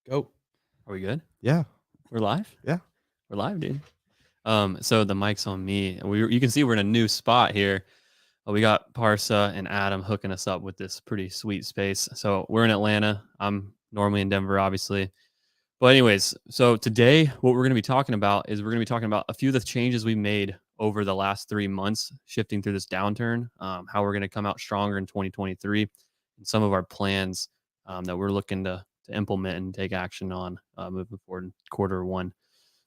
Go. Are we good? Yeah. We're live? Yeah. We're live, dude. So the mic's on me. You can see we're in a new spot here. We got Parsa and Adam hooking us up with this pretty sweet space. So we're in Atlanta. I'm normally in Denver, obviously. But anyways, so today what we're going to be talking about is we're going to be talking about a few of the changes we made over the last 3 months, shifting through this downturn, how we're going to come out stronger in 2023, and some of our plans that we're looking to implement and take action on moving forward in quarter 1.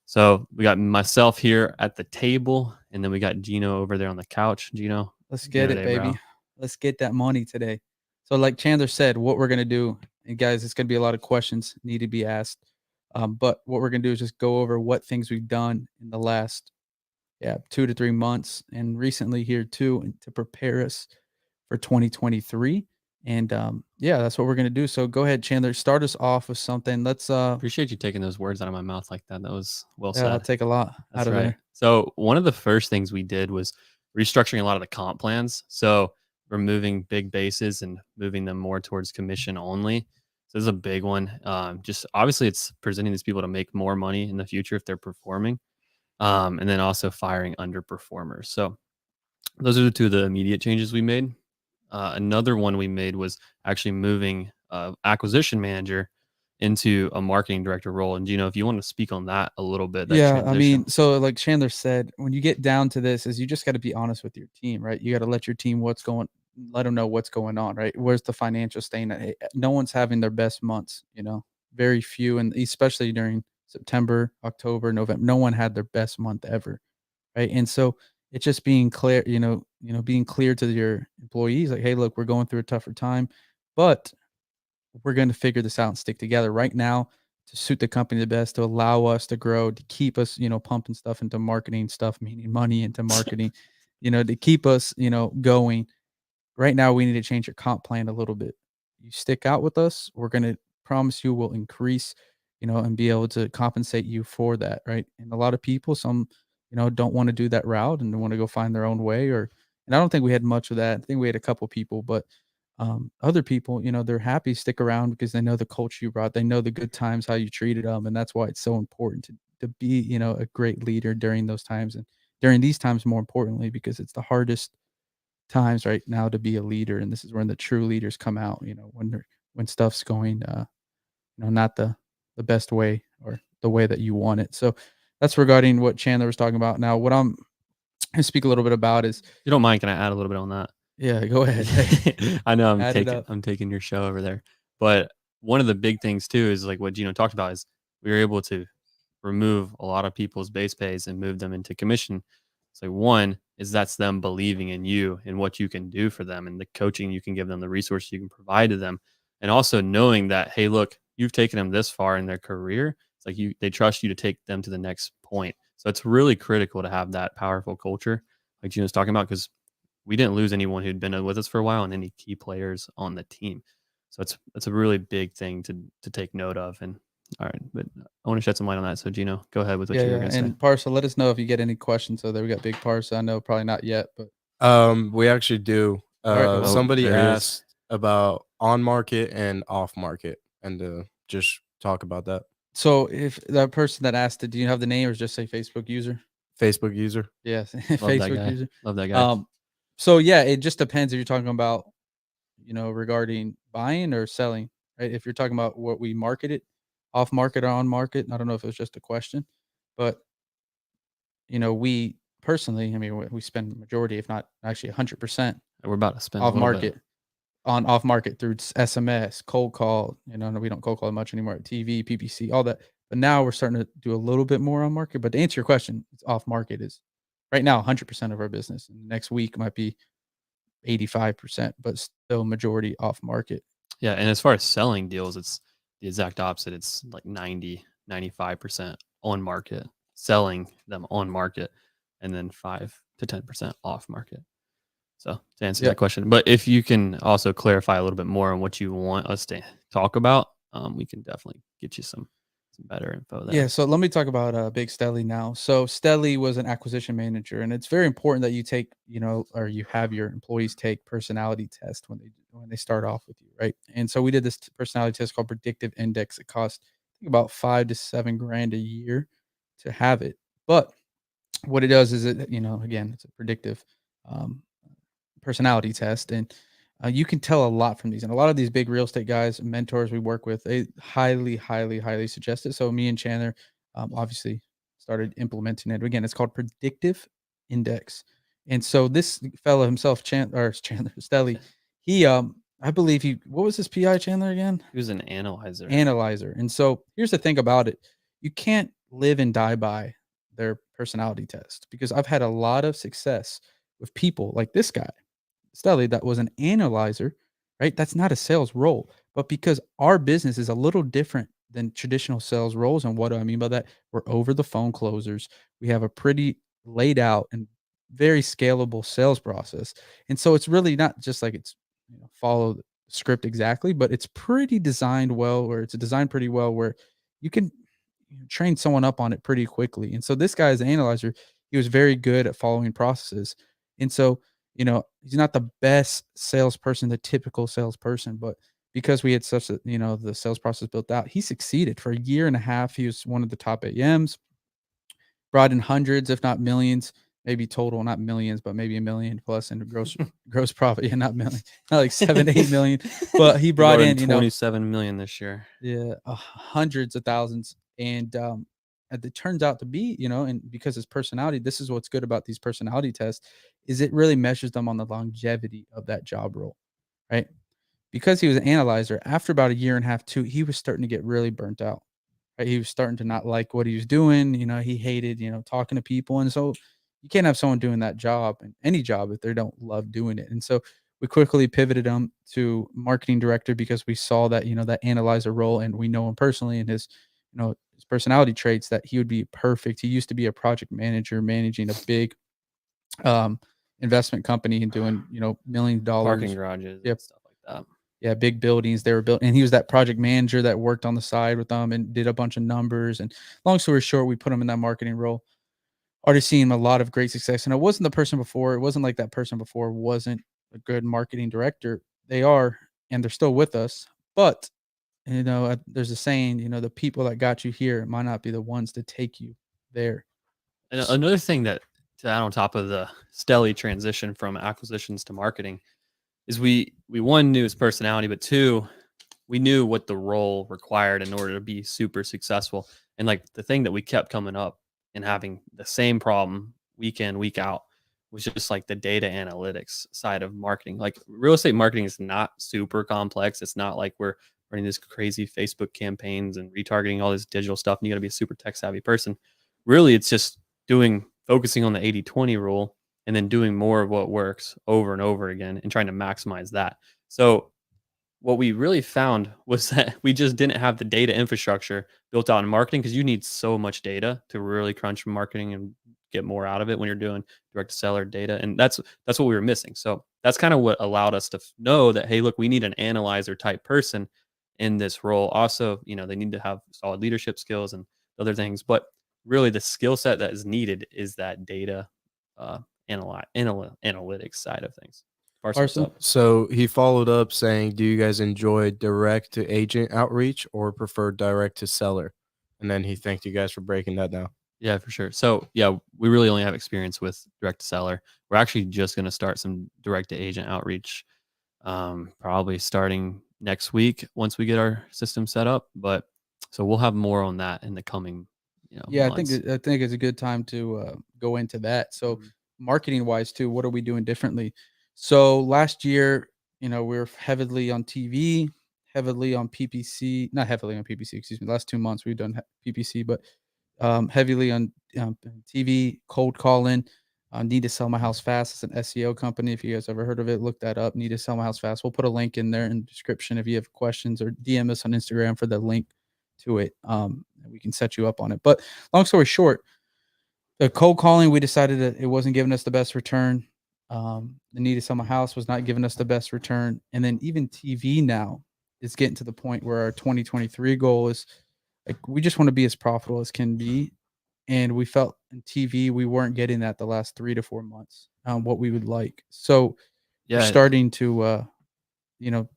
So we got myself here at the table, and then we got Gino over there on the couch. Gino, Let's you doing get it, today, bro? baby. Let's get that money today. So, like Chandler said, what we're gonna do, and guys, it's gonna be a lot of questions need to be asked. But what we're gonna do is just go over what things we've done in the last 2 to 3 months and recently here too, and to prepare us for 2023. And that's what we're gonna do. So go ahead, Chandler, start us off with something. Let's Appreciate you taking those words out of my mouth like that. That was well I'll said. take a lot out That's of right. there. So one of the first things we did was restructuring a lot of the comp plans. So removing big bases and moving them more towards commission only. So this is a big one. Just obviously, it's presenting these people to make more money in the future if they're performing, and then also firing underperformers. So those are the two of the immediate changes we made. Another one we made was actually moving acquisition manager into a marketing director role. And Gino, if you want to speak on that a little bit, that Yeah, I transition. mean, so like Chandler said, when you get down to this, is you just got to be honest with your team, right? You got to let your team let them know what's going on, right? Where's the financial stain? No one's having their best months, very few, and especially during September, October, November, no one had their best month ever, right? And so it's just being clear, being clear to your employees, like, hey, look, we're going through a tougher time, but we're going to figure this out and stick together right now to suit the company the best, to allow us to grow, to keep us, pumping stuff into marketing stuff, meaning money into marketing, to keep us, going. Right now, we need to change your comp plan a little bit. You stick out with us, we're going to promise you we'll increase, and be able to compensate you for that. Right. And a lot of people, some, don't want to do that route and want to go find their own way and I don't think we had much of that. I think we had a couple people, but other people, they're happy to stick around because they know the culture you brought. They know the good times, how you treated them. And that's why it's so important to be, a great leader during those times and during these times, more importantly, because it's the hardest times right now to be a leader. And this is when the true leaders come out, when stuff's going, not the best way or the way that you want it. So that's regarding what Chandler was talking about. Now, what I'm going to speak a little bit about is, If you don't mind, can I add a little bit on that? yeah, go ahead. Hey, I know add it up. I'm taking your show over there. But one of the big things too is like what Gino talked about is we were able to remove a lot of people's base pays and move them into commission. So one is that's them believing in you and what you can do for them and the coaching you can give them, the resources you can provide to them. And also knowing that, hey, look, you've taken them this far in their career. It's like they trust you to take them to the next point. So it's really critical to have that powerful culture, like Gino's talking about, because we didn't lose anyone who'd been with us for a while and any key players on the team. So it's a really big thing to take note of. And all right, but I want to shed some light on that. So Gino, go ahead with what Yeah, you were yeah. going to say. And Parsa, let us know if you get any questions. So there we got big Parsa. I know probably not yet, but We actually do. all right. Well, Oh, Somebody there is. asked about on market and off market, and just talk about that. so if that person that asked it, do you have the name or just say Facebook user? Facebook user. Yes, Love that Facebook guy. user. Love that guy. Um, so yeah, it just depends if you're talking about, regarding buying or selling, right? If you're talking about what we market it, off market or on market, I don't know if it was just a question, but we personally, I mean, we spend the majority, if not actually 100% We're about to spend a off little bit. market off market through SMS, cold call. We don't cold call much anymore. TV, PPC, all that. But now we're starting to do a little bit more on market. But to answer your question, it's off market is right now 100% of our business. And next week might be 85%, but still majority off market. Yeah. And as far as selling deals, it's the exact opposite. It's like 95% on market, selling them on market, and then 5 to 10% off market. So to answer Yeah. that question, but if you can also clarify a little bit more on what you want us to talk about, we can definitely get you some better info Yeah, there. so let me talk about Big Stelly now. So Stelly was an acquisition manager, and it's very important that you take, or you have your employees take personality test when they start off with you, right? And so we did this personality test called Predictive Index. It cost think about 5 to 7 grand a year to have it. But what it does is it, again, it's a predictive um, personality test, and you can tell a lot from these. And a lot of these big real estate guys, mentors we work with, they highly, highly, highly suggest it. So me and Chandler obviously started implementing it. Again, it's called predictive index. And so this fellow himself, Chandler Stelly, he I believe what was his PI, Chandler, again? He was an analyzer. Analyzer. And so here's the thing about it. You can't live and die by their personality test, because I've had a lot of success with people like this guy, Stelly, that was an analyzer, right? That's not a sales role. But because our business is a little different than traditional sales roles, and what do I mean by that? We're over the phone closers. We have a pretty laid out and very scalable sales process. And so it's really not just like it's follow the script exactly, but it's pretty designed well, or it's designed pretty well where you can train someone up on it pretty quickly. And so this guy is an analyzer. He was very good at following processes. And so, he's not the best salesperson, the typical salesperson, but because we had such a, the sales process built out, he succeeded for a year and a half. He was one of the top AMs, brought in hundreds, if not millions, maybe total, not millions, but maybe a million plus in gross profit. Yeah, not million, not like 7, 8 million, but he brought in, 27 million this year. yeah, hundreds of thousands. And it turns out to be, and because his personality, this is what's good about these personality tests, is it really measures them on the longevity of that job role, right? Because he was an analyzer, after about a year and a half, too, he was starting to get really burnt out. Right? He was starting to not like what he was doing. He hated, talking to people. And so you can't have someone doing that job, and any job, if they don't love doing it. And so we quickly pivoted him to marketing director, because we saw that, that analyzer role, and we know him personally, and his personality traits, that he would be perfect. He used to be a project manager managing a big investment company and doing, $1 million. Parking garages Yep. and stuff like that. Yeah, big buildings they were built, and he was that project manager that worked on the side with them and did a bunch of numbers. And long story short, we put him in that marketing role. Already seeing a lot of great success, and it wasn't the person before. It wasn't like that person before wasn't a good marketing director. They are, and they're still with us. But there's a saying, the people that got you here might not be the ones to take you there. And another thing that to add on top of the Stelly transition from acquisitions to marketing is we one knew his personality, but two, we knew what the role required in order to be super successful. And like the thing that we kept coming up and having the same problem week in, week out was just like the data analytics side of marketing. Like real estate marketing is not super complex. It's not like we're running this crazy Facebook campaigns and retargeting all this digital stuff, and you got to be a super tech savvy person. Really, it's just focusing on the 80-20 rule, and then doing more of what works over and over again and trying to maximize that. So what we really found was that we just didn't have the data infrastructure built out in marketing, because you need so much data to really crunch marketing and get more out of it when you're doing direct to seller data. And that's what we were missing. So that's kind of what allowed us to know that, hey, look, we need an analyzer type person in this role. Also, they need to have solid leadership skills and other things, but really the skill set that is needed is that data analytics side of things. Parson? So he followed up saying, "Do you guys enjoy direct to agent outreach or prefer direct to seller?" And then he thanked you guys for breaking that down. Yeah, for sure. So yeah, we really only have experience with direct to seller. We're actually just going to start some direct to agent outreach, probably starting next week once we get our system set up. But so we'll have more on that in the coming, Yeah, months. I think it's a good time to go into that. So marketing wise too, what are we doing differently? So last year, we were heavily on TV, heavily on PPC, not heavily on PPC, excuse me. Last 2 months we've done PPC, but heavily on TV, cold calling. Need to sell my house fast. It's an SEO company. If you guys ever heard of it, look that up. Need to sell my house fast. We'll put a link in there in the description if you have questions, or DM us on Instagram for the link to it. We can set you up on it. But long story short, the cold calling, we decided that it wasn't giving us the best return. The need to sell my house was not giving us the best return. And then even TV now is getting to the point where our 2023 goal is like, we just want to be as profitable as can be. And we felt in TV, we weren't getting that the last 3 to 4 months, what we would like. So we're Yeah, starting to,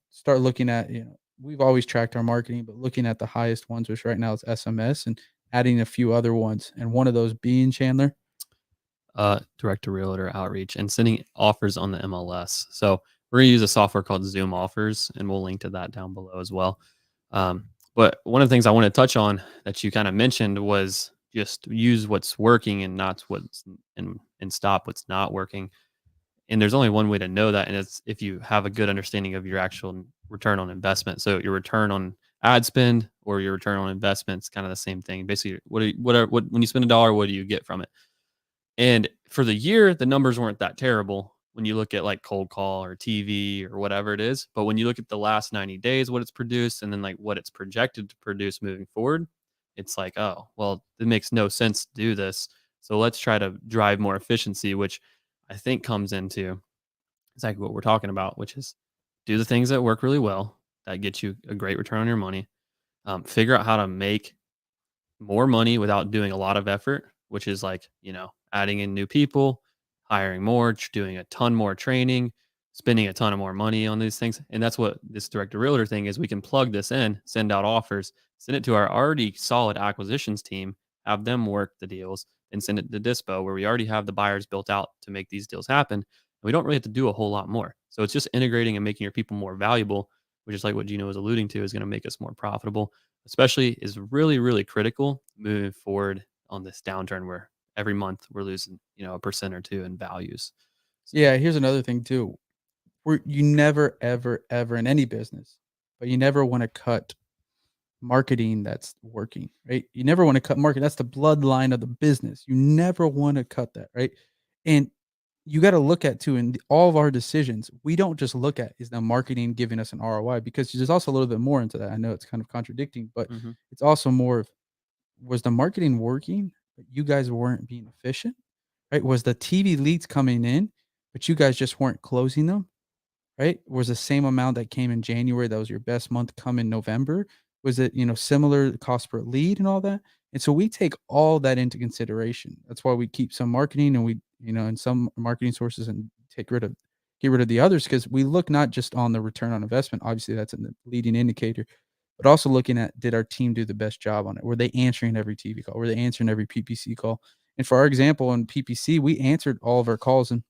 start looking at, we've always tracked our marketing, but looking at the highest ones, which right now is SMS, and adding a few other ones, and one of those being Chandler. Direct to realtor outreach and sending offers on the MLS. So we're gonna use a software called Zoom Offers, and we'll link to that down below as well. But one of the things I want to touch on that you kind of mentioned was just use what's working and not what's and stop what's not working. And there's only one way to know that, and it's if you have a good understanding of your actual return on investment. So your return on ad spend or your return on investment is kind of the same thing. Basically, what when you spend $1, what do you get from it? And for the year, the numbers weren't that terrible when you look at like cold call or TV or whatever it is. But when you look at the last 90 days, what it's produced, and then like what it's projected to produce moving forward, it's like, oh, well, it makes no sense to do this. So let's try to drive more efficiency, which I think comes into exactly what we're talking about, which is do the things that work really well, that get you a great return on your money. Figure out how to make more money without doing a lot of effort, which is like, adding in new people, hiring more, doing a ton more training, spending a ton of more money on these things. And that's what this direct to realtor thing is. We can plug this in, send out offers, send it to our already solid acquisitions team, have them work the deals, and send it to Dispo where we already have the buyers built out to make these deals happen. And we don't really have to do a whole lot more. So it's just integrating and making your people more valuable, which is like what Gino was alluding to, is going to make us more profitable, especially is really, really critical moving forward on this downturn where every month we're losing, 1% or 2 in values. So, Yeah, here's another thing too. You never, ever, ever in any business, but you never want to cut marketing that's working, right? You never want to cut marketing. That's the bloodline of the business. You never want to cut that, right? And you got to look at too in all of our decisions. We don't just look at is the marketing giving us an ROI, because there's also a little bit more into that. I know it's kind of contradicting, but mhm. it's also more of, was the marketing working, but you guys weren't being efficient, right? Was the TV leads coming in, but you guys just weren't closing them? Right? Was the same amount that came in January, that was your best month, come in November? Was it, similar cost per lead and all that? And so we take all that into consideration. That's why we keep some marketing, and we, and some marketing sources, and get rid of the others, because we look not just on the return on investment. Obviously, that's a leading indicator, but also looking at, did our team do the best job on it? Were they answering every TV call? Were they answering every PPC call? And for our example in PPC, we answered all of our calls, and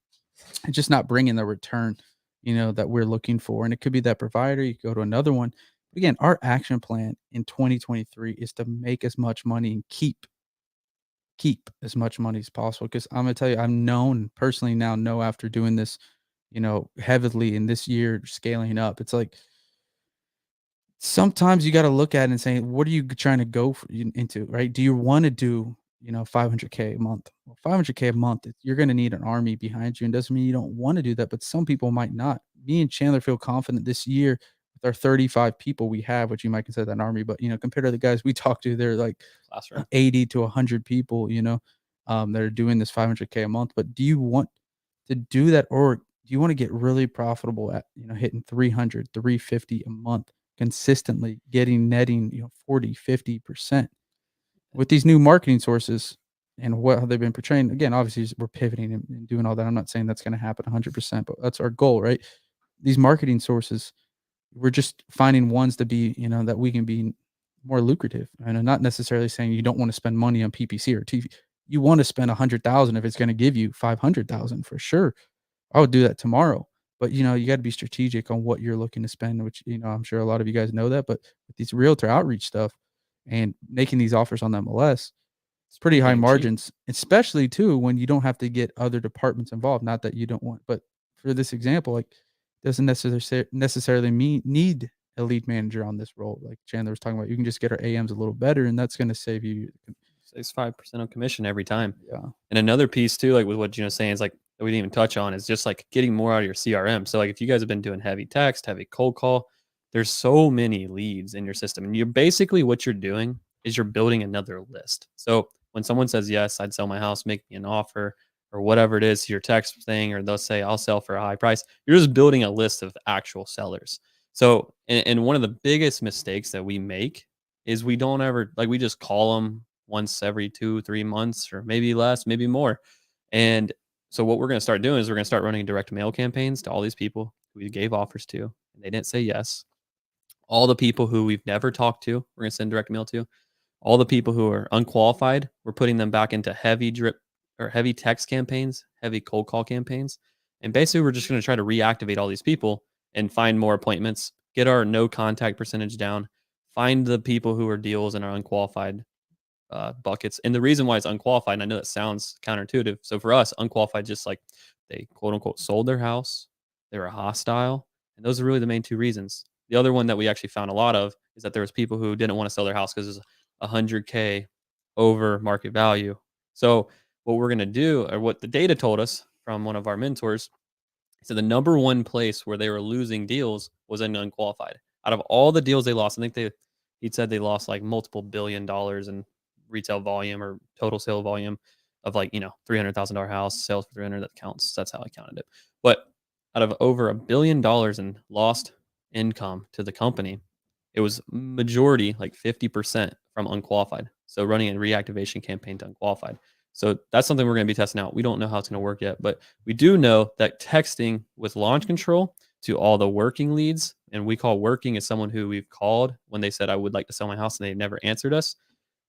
just not bringing the return, that we're looking for. And it could be that provider, you go to another one. Again, our action plan in 2023 is to make as much money and keep as much money as possible. Because I'm gonna tell you, I've known personally now, know after doing this, heavily in this year, scaling up. It's like sometimes you got to look at it and say, what are you trying to go into, right? Do you want to do, 500K a month? Well, 500K a month, you're going to need an army behind you, and doesn't mean you don't want to do that, but some people might not. Me and Chandler feel confident this year with our 35 people we have, which you might consider that an army, but compared to the guys we talk to, they're like Classroom. 80 to 100 people, that are doing this 500K a month. But do you want to do that, or do you want to get really profitable at, hitting 300, 350 a month? Consistently netting, 40, 50% with these new marketing sources and what they've been portraying. Again, obviously we're pivoting and doing all that. I'm not saying that's going to happen 100%, but that's our goal, right? These marketing sources, we're just finding ones to be, that we can be more lucrative. And I'm not necessarily saying you don't want to spend money on PPC or TV. You want to spend 100,000 if it's going to give you 500,000 for sure. I would do that tomorrow. But, you got to be strategic on what you're looking to spend, which, I'm sure a lot of you guys know that. But with these realtor outreach stuff and making these offers on the MLS, it's pretty high Getting cheap. margins, especially too when you don't have to get other departments involved. Not that you don't want, but for this example, like, doesn't necessarily need a lead manager on this role. Like Chandler was talking about, you can just get our AMs a little better, and that's going to save you. Saves 5% on commission every time. Yeah. And another piece too, like with what Gino's saying, is like that we didn't even touch on, is just like getting more out of your CRM. So like if you guys have been doing heavy text, heavy cold call, there's so many leads in your system. And you're basically, what you're doing is you're building another list. So when someone says, yes, I'd sell my house, make me an offer, or whatever it is, your text thing, or they'll say, I'll sell for a high price, you're just building a list of actual sellers. So, and one of the biggest mistakes that we make is we don't ever, like, we just call them once every 2-3 months, or maybe less, maybe more. And so what we're going to start doing is we're going to start running direct mail campaigns to all these people who we gave offers to, and they didn't say yes. All the people who we've never talked to, we're going to send direct mail to. All the people who are unqualified, we're putting them back into heavy drip or heavy text campaigns, heavy cold call campaigns. And basically, we're just going to try to reactivate all these people and find more appointments, get our no contact percentage down, find the people who are deals and are unqualified buckets. And the reason why it's unqualified, and I know that sounds counterintuitive. So for us, unqualified, just like they quote unquote sold their house, they were hostile. And those are really the main two reasons. The other one that we actually found a lot of is that there was people who didn't want to sell their house because it was 100K over market value. So what we're going to do, or what the data told us from one of our mentors, so the number one place where they were losing deals was in unqualified. Out of all the deals they lost, I think he said they lost like multiple $1 billion in retail volume or total sale volume of like, $300,000 house sales for 300. That counts. That's how I counted it. But out of over $1 billion in lost income to the company, it was majority, like 50% from unqualified. So running a reactivation campaign to unqualified. So that's something we're going to be testing out. We don't know how it's going to work yet, but we do know that texting with launch control to all the working leads, and we call working as someone who we've called when they said, I would like to sell my house, and they never answered us.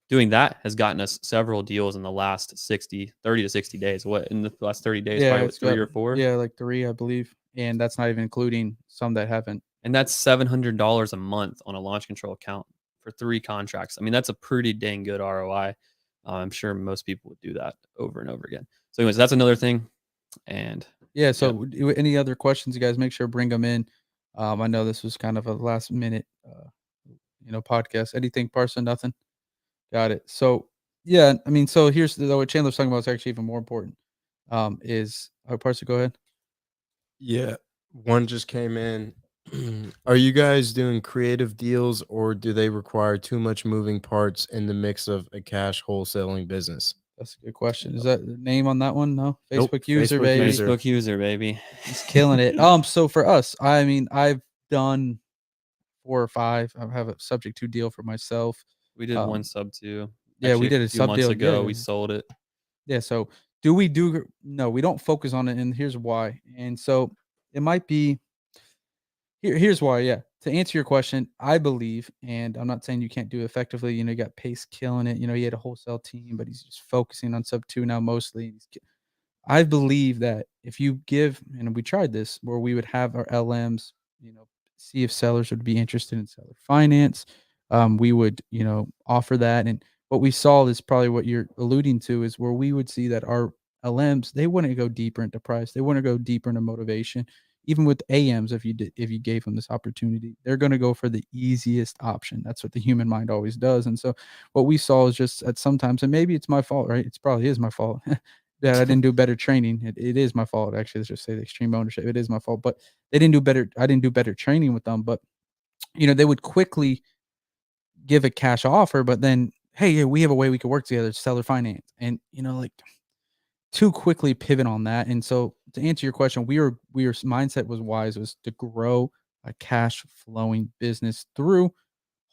Doing that has gotten us several deals in the last 30 to 60 days. What in the last 30 days, Yeah, probably it's three got or four? yeah, like 3, I believe, and that's not even including some that haven't. And that's $700 a month on a launch control account for 3 contracts. I mean, that's a pretty dang good ROI. I'm sure most people would do that over and over again. So anyways, that's another thing. And Yeah, so any other questions, you guys make sure bring them in. I know this was kind of a last minute, podcast. Anything, Parson? Nothing? Got it. So, yeah, I mean, so here's what Chandler's talking about is actually even more important. Is Parson, go ahead. Yeah, one just came in. Are you guys doing creative deals, or do they require too much moving parts in the mix of a cash wholesaling business? That's a good question. Is that the name on that one? No, Nope, Facebook user, Facebook baby. user. Facebook user, baby. He's killing it. So for us, I mean, I've done 4 or 5. I have a subject to deal for myself. We did one sub too. Yeah, we Actually, did a a few sub months deal. ago. Yeah, We sold it. yeah. So do we do? No, we don't focus on it, and here's why. And so it might be here's why. Yeah, to answer your question, I believe, and I'm not saying you can't do it effectively. You got Pace killing it. He had a wholesale team, but he's just focusing on sub 2 now mostly. I believe that if you give, and we tried this, where we would have our LMs, see if sellers would be interested in seller finance. We would, offer that. And what we saw is probably what you're alluding to is where we would see that our LMs, they wouldn't go deeper into price. They wouldn't go deeper into motivation. Even with AMs, if you gave them this opportunity, they're going to go for the easiest option. That's what the human mind always does. And so what we saw is just at sometimes, and maybe it's my fault, right? It's probably is my fault. That I didn't do better training. It is my fault, actually. Let's just say the extreme ownership. It is my fault, but they didn't do better. I didn't do better training with them, but they would quickly give a cash offer, but then, hey, yeah, we have a way we could work together, seller finance, and like too quickly pivot on that. And so to answer your question, we were mindset was to grow a cash flowing business through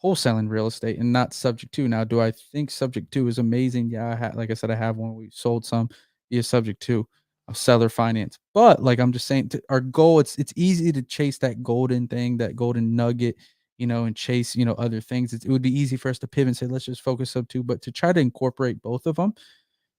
wholesaling real estate and not subject to. Now, do I think subject to is amazing? Yeah, like I said, I have one. We sold some via subject to of seller finance. But like I'm just saying, our goal, it's easy to chase that golden thing, that golden nugget, and chase other things. It would be easy for us to pivot and say, let's just focus up to. But to try to incorporate both of them,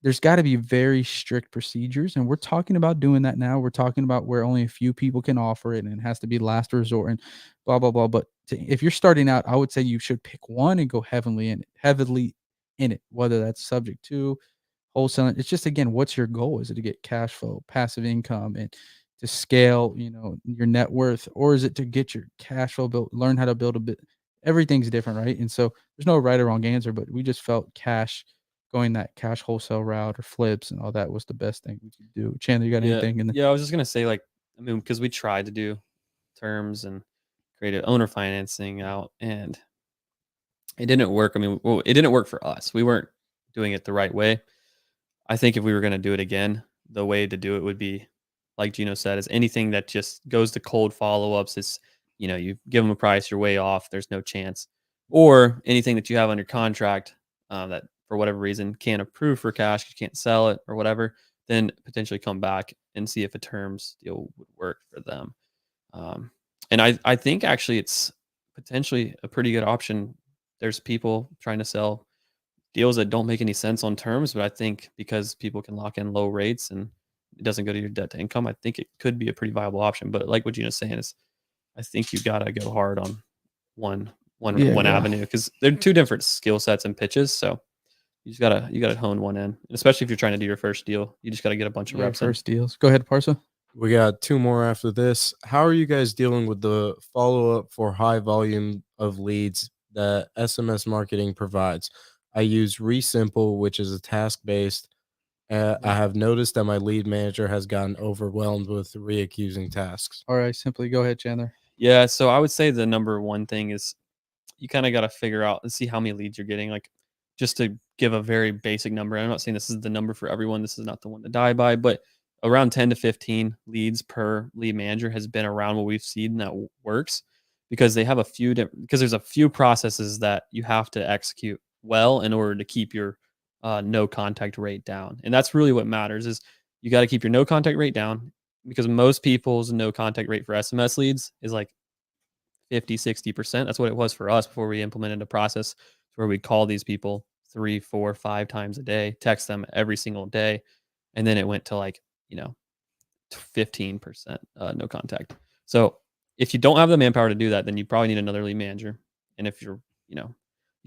there's got to be very strict procedures, and we're talking about doing that now. We're talking about where only a few people can offer it, and it has to be last resort, and blah blah blah. But if you're starting out, I would say you should pick one and go heavily in it. Whether that's subject to wholesaling, it's just again, what's your goal? Is it to get cash flow, passive income, and to scale, your net worth, or is it to get your cash flow built, learn how to build a bit? Everything's different, right? And so there's no right or wrong answer, but we just felt going that cash wholesale route or flips and all that was the best thing we could do. Chandler, you got Yeah, anything in the yeah. I was just gonna say, like, I mean, because we tried to do terms and creative owner financing out, and it didn't work. I mean, well, it didn't work for us. We weren't doing it the right way. I think if we were gonna do it again, the way to do it would be, like Gino said, is anything that just goes to cold follow-ups. Is you give them a price, you're way off. There's no chance, or anything that you have under contract that for whatever reason can't approve for cash, you can't sell it or whatever, then potentially come back and see if a terms deal would work for them. Um, and I think actually it's potentially a pretty good option. There's people trying to sell deals that don't make any sense on terms, but I think because people can lock in low rates and it doesn't go to your debt to income, I think it could be a pretty viable option. But like what Gina's saying is, I think you gotta go hard on one one Yeah. avenue because they're two different skill sets and pitches. So you gotta hone one in, and especially if you're trying to do your first deal. You just gotta get a bunch of Yeah, reps in. first deals. Go ahead, Parsa. We got 2 more after this. How are you guys dealing with the follow-up for high volume of leads that SMS marketing provides? I use ReSimple, which is a task-based. I have noticed that my lead manager has gotten overwhelmed with reaccusing tasks. All right, simply go ahead, Chandler. Yeah, so I would say the number one thing is you kind of got to figure out and see how many leads you're getting. Like, just to give a very basic number, I'm not saying this is the number for everyone. This is not the one to die by, but around 10 to 15 leads per lead manager has been around what we've seen that works because they have a few different, because there's a few processes that you have to execute well in order to keep your no contact rate down. And that's really what matters is you got to keep your no contact rate down because most people's no contact rate for SMS leads is like 50, 60%. That's what it was for us before we implemented a process where we'd call these people 3, 4, 5 times a day, text them every single day. And then it went to like, you know, 15% no contact. So if you don't have the manpower to do that, then you probably need another lead manager. And if you're, you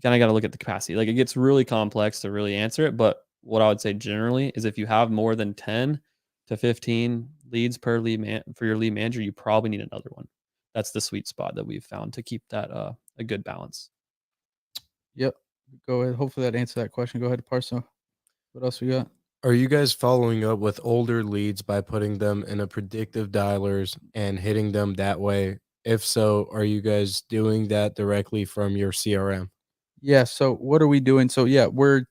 kind of got to look at the capacity. Like it gets really complex to really answer it. But what I would say generally is if you have more than 10 to 15 leads per for your lead manager, you probably need another one. That's the sweet spot that we've found to keep that a good balance. Yep. Go ahead. Hopefully that answered that question. Go ahead, Parsa. What else we got? Are you guys following up with older leads by putting them in a predictive dialers and hitting them that way? If so, are you guys doing that directly from your CRM? Yeah. So what are we doing? So yeah, what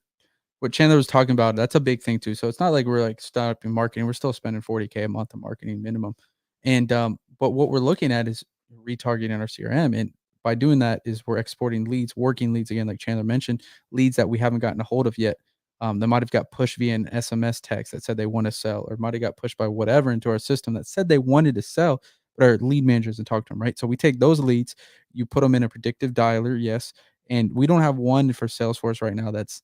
Chandler was talking about, that's a big thing too. So it's not like we're like stopping marketing. We're still spending 40K a month on marketing minimum. And but what we're looking at is retargeting our CRM. And by doing that is we're exporting leads, working leads again, like Chandler mentioned, leads that we haven't gotten a hold of yet. That might have got pushed via an SMS text that said they want to sell, or might have got pushed by whatever into our system that said they wanted to sell, but our lead managers and talk to them, right? So we take those leads, you put them in a predictive dialer, yes. And we don't have one for Salesforce right now that's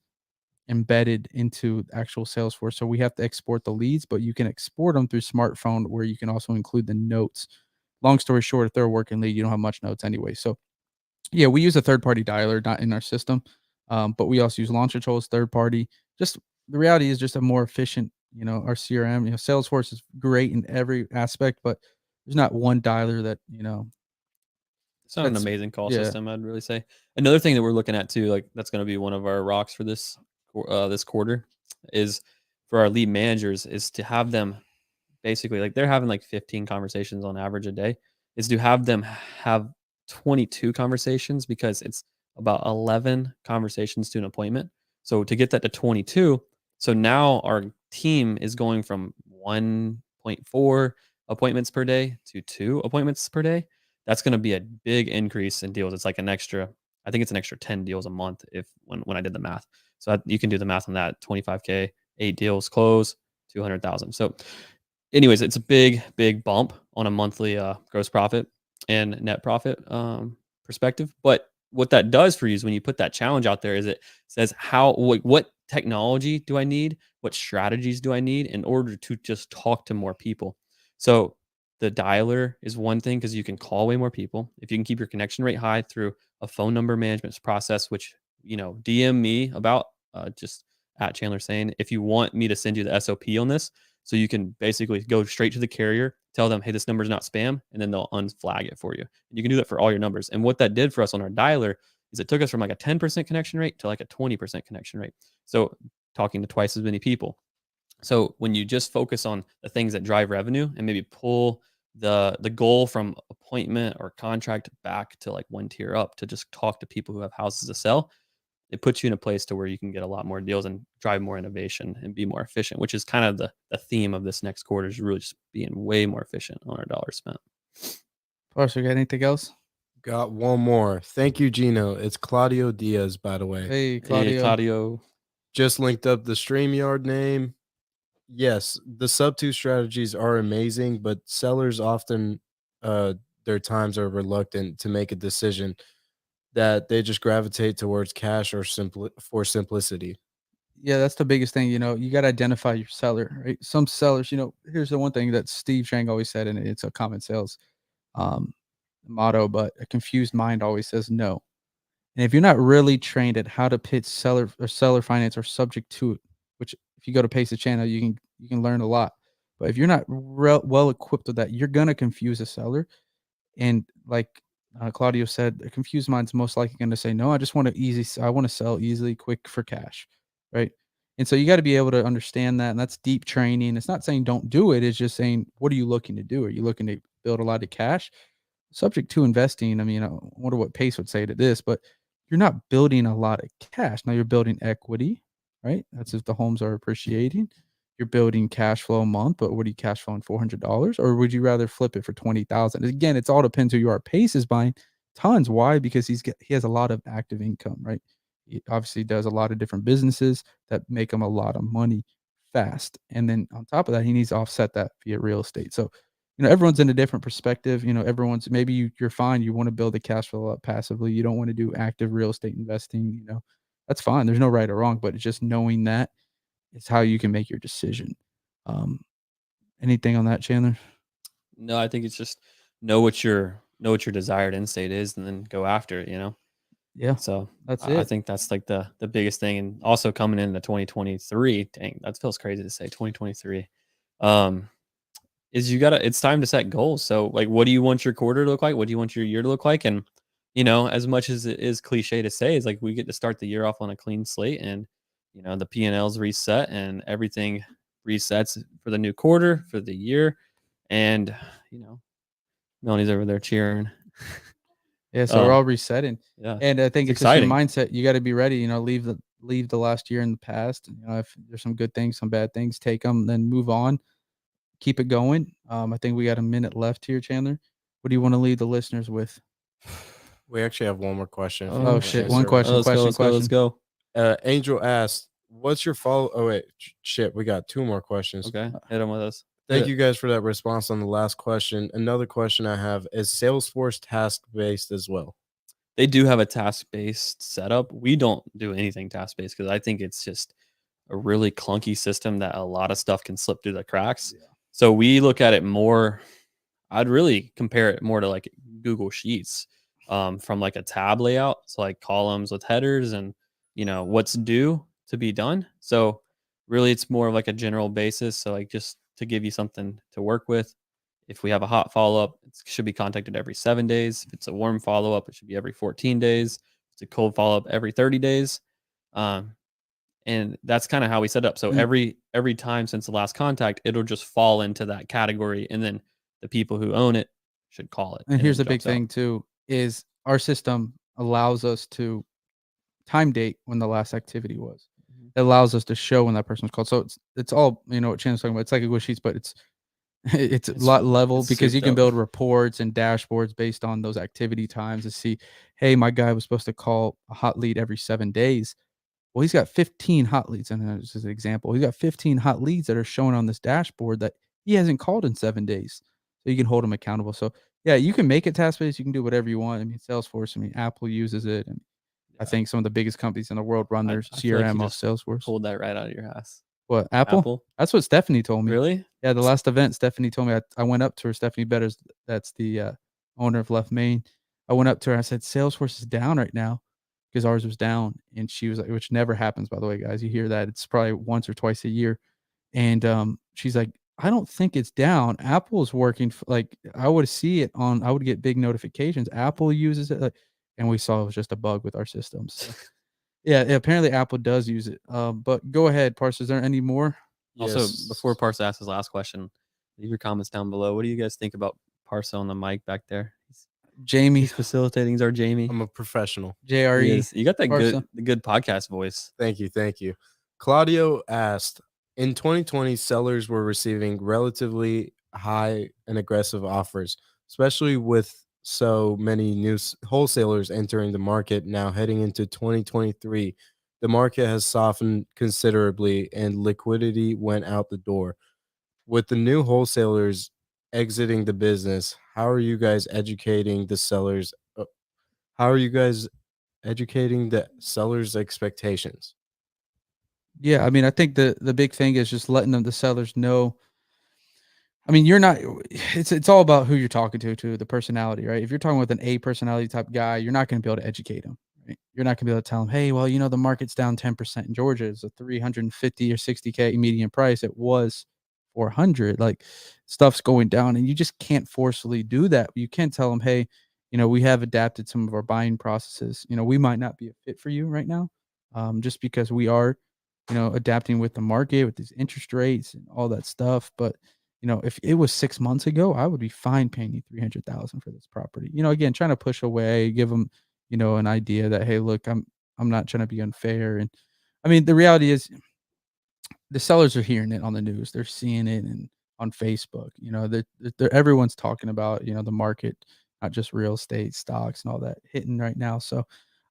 embedded into actual Salesforce. So we have to export the leads, but you can export them through smartphone where you can also include the notes. Long story short, if they're a working lead, you don't have much notes anyway. So yeah, we use a third party dialer, not in our system. But we also use Launch Control as third party. Just the reality is just a more efficient, our CRM, Salesforce is great in every aspect, but there's not one dialer that, It's not an that's, amazing call yeah. system, I'd really say. Another thing that we're looking at too, like that's going to be one of our rocks for this quarter, is for our lead managers is to have them basically like they're having like 15 conversations on average a day, is to have them have 22 conversations because it's about 11 conversations to an appointment. So to get that to 22, so now our team is going from 1.4 appointments per day to 2 appointments per day. That's going to be a big increase in deals. It's like I think it's an extra 10 deals a month if when I did the math. So you can do the math on that. 25K, 8 deals close, 200,000. So anyways, it's a big bump on a monthly gross profit and net profit perspective. But what that does for you is when you put that challenge out there, is it says what technology do I need, what strategies do I need in order to just talk to more people. So the dialer is one thing because you can call way more people if you can keep your connection rate high through a phone number management process, which DM me about just at Chandler saying if you want me to send you the SOP on this. So you can basically go straight to the carrier, tell them, hey, this number is not spam, and then they'll unflag it for you. And you can do that for all your numbers. And what that did for us on our dialer is it took us from like a 10% connection rate to like a 20% connection rate. So talking to twice as many people. So when you just focus on the things that drive revenue and maybe pull the goal from appointment or contract back to like one tier up to just talk to people who have houses to sell, it puts you in a place to where you can get a lot more deals and drive more innovation and be more efficient, which is kind of the theme of this next quarter, is really just being way more efficient on our dollar spent. Parsa, got anything else? Got one more. Thank you, Gino. It's Claudio Diaz, by the way. Hey, Claudio. Hey, Claudio. Just linked up the StreamYard name. Yes, the sub two strategies are amazing, but sellers often their times are reluctant to make a decision. that they just gravitate towards cash or for simplicity? Yeah, that's the biggest thing, you gotta identify your seller, right? Some sellers, here's the one thing that Steve Chang always said, and it's a common sales, um, motto, but a confused mind always says no. And if you're not really trained at how to pitch seller finance or subject to it, which if you go to Pace's channel, you can learn a lot. But if you're not well equipped with that, you're gonna confuse a seller. And like Claudio said, a confused mind's most likely going to say, "No, I just want to I want to sell easily, quick for cash," right? And so you got to be able to understand that, and that's deep training. It's not saying don't do it. It's just saying, what are you looking to do? Are you looking to build a lot of cash? Subject to investing. I mean, I wonder what Pace would say to this, but you're not building a lot of cash. Now you're building equity, right? That's if the homes are appreciating. You're building cash flow a month, but what are you cash flowing $400? Or would you rather flip it for 20,000? Again, it's all depends who you are. Pace is buying tons. Why? Because he has a lot of active income, right? He obviously does a lot of different businesses that make him a lot of money fast. And then on top of that, he needs to offset that via real estate. So everyone's in a different perspective. Everyone's maybe you're fine. You want to build a cash flow up passively. You don't want to do active real estate investing. That's fine. There's no right or wrong, but it's just knowing that is how you can make your decision. Um, Anything on that, Chandler? No, I think it's just know what your desired end state is, and then go after it. Yeah, So that's I it. think that's like the biggest thing, and also coming into 2023. Dang, that feels crazy to say 2023. Um, is it's time to set goals. So like, what do you want your quarter to look like? What do you want your year to look like? And as much as it is cliche to say, is like we get to start the year off on a clean slate, and the P&Ls reset, and everything resets for the new quarter, for the year, and you know Melanie's over there cheering. Yeah, so we're Um, all resetting, yeah, and I think it's it's just your exciting. mindset. You got to be ready. Leave the last year in the past. If there's some good things, some bad things, take them, then move on. Keep it going. I think we got a minute left here, Chandler. What do you want to leave the listeners with? We actually have one more question if you Oh Oh want to shit! shit! One answer it. question. Let's go. Question. Let's go. Let's Question. go. Angel asked, "What's your follow?" Oh wait, shit, we got two more questions. Okay, hit him with us. Thank you guys for that response on the last question. Another question I have is Salesforce task based as well. They do have a task-based setup. We don't do anything task-based because I think it's just a really clunky system that a lot of stuff can slip through the cracks. Yeah. So we look at it more. I'd really compare it more to like Google Sheets, from like a tab layout. So like columns with headers and what's due to be done. So really, it's more of like a general basis. So like just to give you something to work with. If we have a hot follow up, it should be contacted every 7 days. If it's a warm follow up, it should be every 14 days. If it's a cold follow up, every 30 days. Um, and that's kind of how we set up. So Mm. every time since the last contact, it'll just fall into that category, and then the people who own it should call it, And and here's it the big jumps out. thing too: is our system allows us to time date when the last activity was. Mhm. It allows us to show when that person was called. So it's all what Chandler's talking about. It's like a Google Sheets, but it's it's a It's lot level it's because you souped can up. build reports and dashboards based on those activity times to see, hey, my guy was supposed to call a hot lead every 7 days. Well, he's got 15 hot leads, and this is an example. He's got 15 hot leads that are showing on this dashboard that he hasn't called in 7 days. So you can hold him accountable. So yeah, you can make it task based. You can do whatever you want. I mean, Salesforce. I mean, Apple uses it, and I Yeah, think some of the biggest companies in the world run their I feel like you CRM off just Salesforce. pulled that right out of your ass. What, Apple? Apple, That's what Stephanie told me. really? Yeah, the last event, Stephanie told me I went up to her, Stephanie Betters, that's the, owner of Left Main. I went up to her, I said, "Salesforce is down right now," because ours was down, and she was like, which never happens, by the way, guys, you hear that, it's probably once or twice a year, and, she's like, "I don't think it's down. Apple's working f like, I would get big notifications. Apple uses it," like, and we saw it was just a bug with our systems, so yeah, apparently Apple does use it. But go ahead, Parse. Is there any more? Also, before Yes, Parsa asks his last question, leave your comments down below. What do you guys think about Parsa on the mic back there? Jamie, He's facilitating. He's our Jamie. I'm a professional. He JRE, is. You got that Parsa. good podcast voice. Thank you. Thank you. Claudio asked, in 2020, sellers were receiving relatively high and aggressive offers, especially with so many new wholesalers entering the market now heading into 2023. The market has softened considerably and liquidity went out the door. With the new wholesalers exiting the business, how are you guys educating the sellers? How are you guys educating the seller's expectations. Yeah, I mean, I think the big thing is just letting the sellers know. I mean, you're not. It's all about who you're talking to the personality, right? If you're talking with an A personality type guy, you're not going to be able to educate him. Right? You're not going to be able to tell him, hey, well, the market's down 10% in Georgia. It's a 350 or 60K median price. It was 400. Like, stuff's going down, and you just can't forcefully do that. You can't tell them, hey, we have adapted some of our buying processes. We might not be a fit for you right now, just because we are, adapting with the market with these interest rates and all that stuff. But if it was 6 months ago, I would be fine paying you 300,000 for this property. Again, trying to push away, give them, an idea that, hey, look, I'm not trying to be unfair. And I mean, the reality is the sellers are hearing it on the news. They're seeing it and on Facebook. They're everyone's talking about, the market, not just real estate, stocks and all that hitting right now. So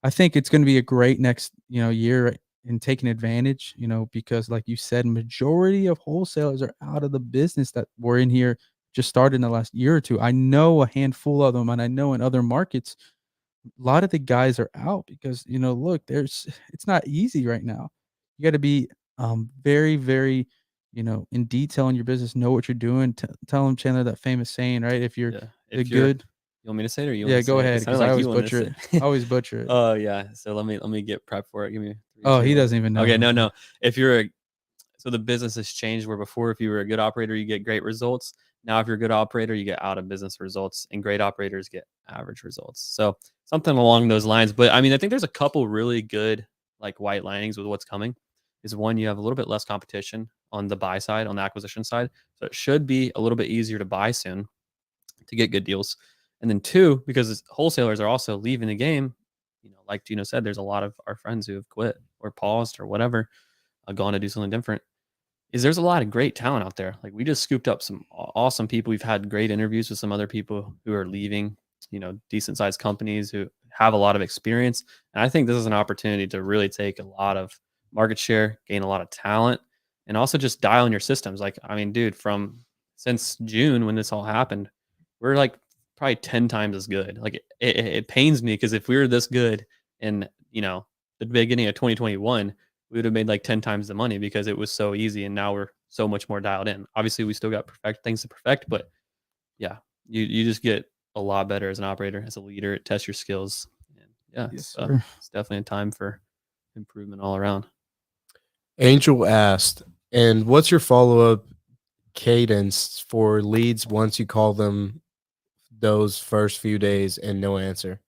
I think it's going to be a great next, year in taking advantage, because like you said, majority of wholesalers are out of the business that were in here just started in the last year or two. I know a handful of them, and I know in other markets, a lot of the guys are out because, look, it's not easy right now. You got to be very, very, in detail in your business, know what you're doing. Tell them, Chandler, that famous saying, right? If you're Yeah. the If you're, good, you want me to say it or you want yeah, to say go it? ahead It sounded because I like always you wanted to butcher say it. it. I always butcher it. Oh yeah. So let me get prepped for it. Give me three, Oh, two, he one. doesn't even know. Okay, no. If you're so the business has changed where before if you were a good operator, you get great results. Now if you're a good operator, you get out of business results, and great operators get average results. So something along those lines. But I mean, I think there's a couple really good like white linings with what's coming. Is one, you have a little bit less competition on the buy side, on the acquisition side. So it should be a little bit easier to buy soon to get good deals. And then two, because wholesalers are also leaving the game, like Gino said, there's a lot of our friends who have quit or paused or whatever, gone to do something different. There's a lot of great talent out there. Like we just scooped up some awesome people. We've had great interviews with some other people who are leaving, decent sized companies who have a lot of experience. And I think this is an opportunity to really take a lot of market share, gain a lot of talent, and also just dial in your systems. Like, I mean, dude, from since June when this all happened, we're like probably 10 times as good. Like it pains me because if we were this good in, the beginning of 2021, we would have made like 10 times the money because it was so easy. And now we're so much more dialed in. Obviously, we still got perfect things to perfect, but yeah, you just get a lot better as an operator, as a leader, test your skills. And yeah, Yes, sir. it's definitely a time for improvement all around. Angel asked, and what's your follow up cadence for leads once you call them those first few days and no answer?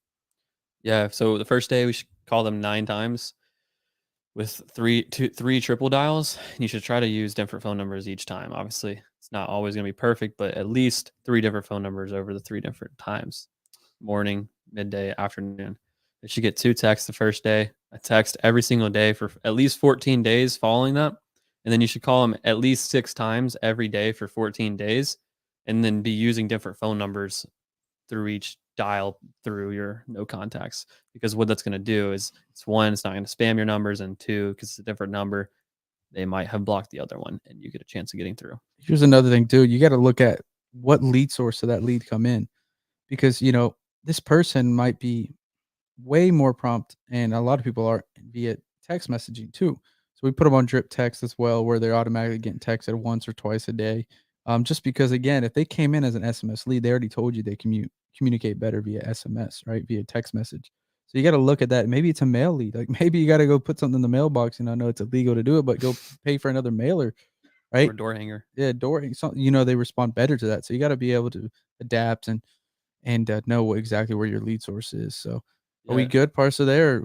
Yeah. So the first day we should call them 9 times with three triple dials. And you should try to use different phone numbers each time. Obviously, it's not always going to be perfect, but at least 3 different phone numbers over the 3 different times: morning, midday, afternoon. They should get 2 texts the first day, a text every single day for at least 14 days following that. And then you should call them at least 6 times every day for 14 days, and then be using different phone numbers through each dial through your no contacts, because what that's going to do is it's one, it's not going to spam your numbers, and two, because it's a different number, they might have blocked the other one and you get a chance of getting through. Here's another thing, too. You got to look at what lead source of that lead come in, because this person might be way more prompt, and a lot of people are via text messaging too. So we put them on drip text as well, where they're automatically getting texted once or twice a day. Just because, again, if they came in as an SMS lead, they already told you they communicate better via SMS, right? Via text message. So you got to look at that. Maybe it's a mail lead. Like maybe you got to go put something in the mailbox. I know it's illegal to do it, but go pay for another mailer, Or right? a door hanger. Yeah, door. They respond better to that. So you got to be able to adapt and know exactly where your lead source is. So, are we Yeah. good, Parsa? There,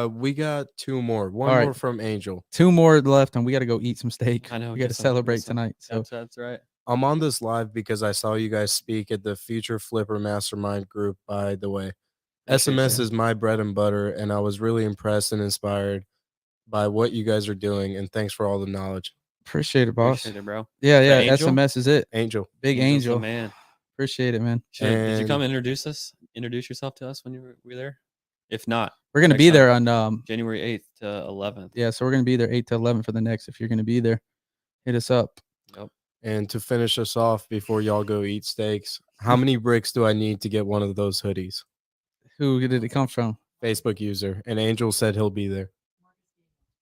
We got 2 more. One All right. more from Angel. 2 more left, and we got to go eat some steak. I know. We got to celebrate tonight. So, That's right. I'm on this live because I saw you guys speak at the Future Flipper Mastermind group, by the way. Appreciate SMS you. is my bread and butter, and I was really impressed and inspired by what you guys are doing, and thanks for all the knowledge. appreciate it, boss. Appreciate it, bro. Yeah, Is that yeah. Angel? SMS is it. Angel. Big Angel's the Angel. man. Appreciate it, man. Did you come And introduce yourself to us when you were there? If not, We're gonna next be there time, on January 8th to 11th. Yeah, so we're gonna be there 8 to 11 for the next. If you're gonna be there, hit us up. Yep. and to finish us off before y'all go eat steaks, how many bricks do I need to get one of those hoodies? Who did it come from? Facebook user, and Angel said he'll be there.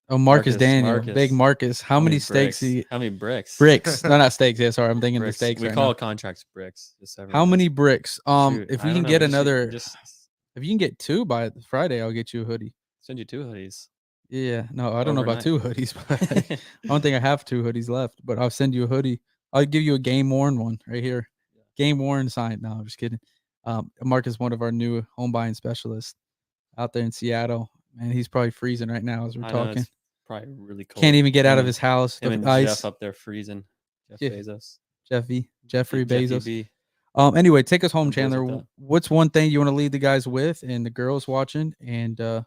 Oh, Marcus Daniel, big Marcus. How many steaks? How many bricks? Bricks. No, not steaks. Yeah, sorry, I'm thinking Bricks. the steaks. We right call now. contracts bricks. Just so How everyone many knows. bricks? Shoot, If I we don't can know, get just- another, just if you can get 2 by Friday, I'll get you a hoodie. send you 2 hoodies. Yeah, no, I don't know about Overnight. 2 hoodies, but I don't think I have 2 hoodies left. But I'll send you a hoodie. I'll give you a game worn one right here. Game worn signed. No, I'm just kidding. Mark is one of our new home buying specialists out there in Seattle. Man, he's probably freezing right now as we're I know, talking. it's probably really cold. Can't even get out Him of and- his house. Him The and ice. Jeff up there freezing. Jeff Yeah. Bezos. Jeffrey Jeffy Bezos. B. Anyway, take us home, Them boys Chandler. like that. What's one thing you want to leave the guys with and the girls watching? And yeah,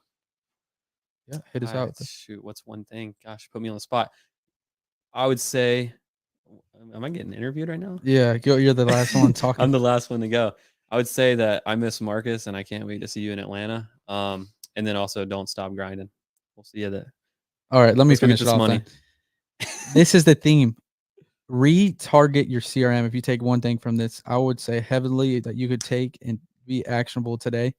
hit us out. Shoot, what's one thing? Gosh, put me on the spot. I would say, am I getting interviewed right now? Yeah, you're the last one talking. I'm the last one to go. I would say that I miss Marcus and I can't wait to see you in Atlanta. And then also don't stop grinding. We'll see you there. All right, let me Let's go get finish it this off money. then. This is the theme. Retarget your CRM. If you take one thing from this, I would say heavily that you could take and be actionable today.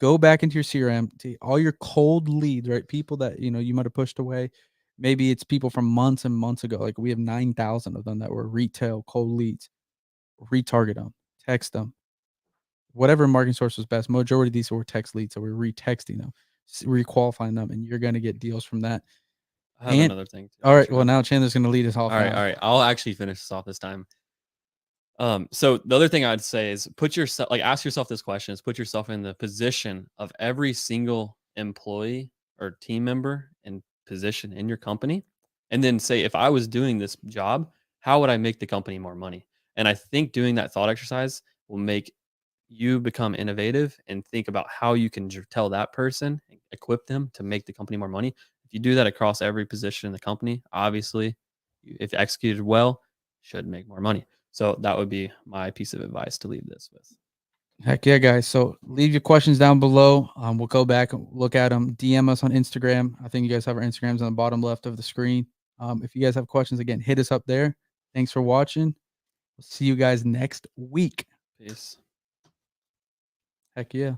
Go back into your CRM, to all your cold leads, right? People that you might have pushed away. Maybe it's people from months and months ago. Like we have 9,000 of them that were retail cold leads. Retarget them, text them, whatever marketing source was best. Majority of these were text leads, so we're retexting them, requalifying them, and you're going to get deals from that. I have another thing. All right. Well, now Chandler's going to lead us off. All right. I'll actually finish this off this time. So the other thing I'd say is ask yourself this question: is put yourself in the position of every single employee or team member and position in your company, and then say, if I was doing this job, how would I make the company more money? And I think doing that thought exercise will make you become innovative and think about how you can tell that person, equip them to make the company more money. If you do that across every position in the company, obviously, if executed well, should make more money. So that would be my piece of advice to leave this with. Heck yeah, guys. So leave your questions down below. We'll go back and look at them. DM us on Instagram. I think you guys have our Instagrams on the bottom left of the screen. If you guys have questions, again, hit us up there. Thanks for watching. We'll see you guys next week. Peace. Heck yeah.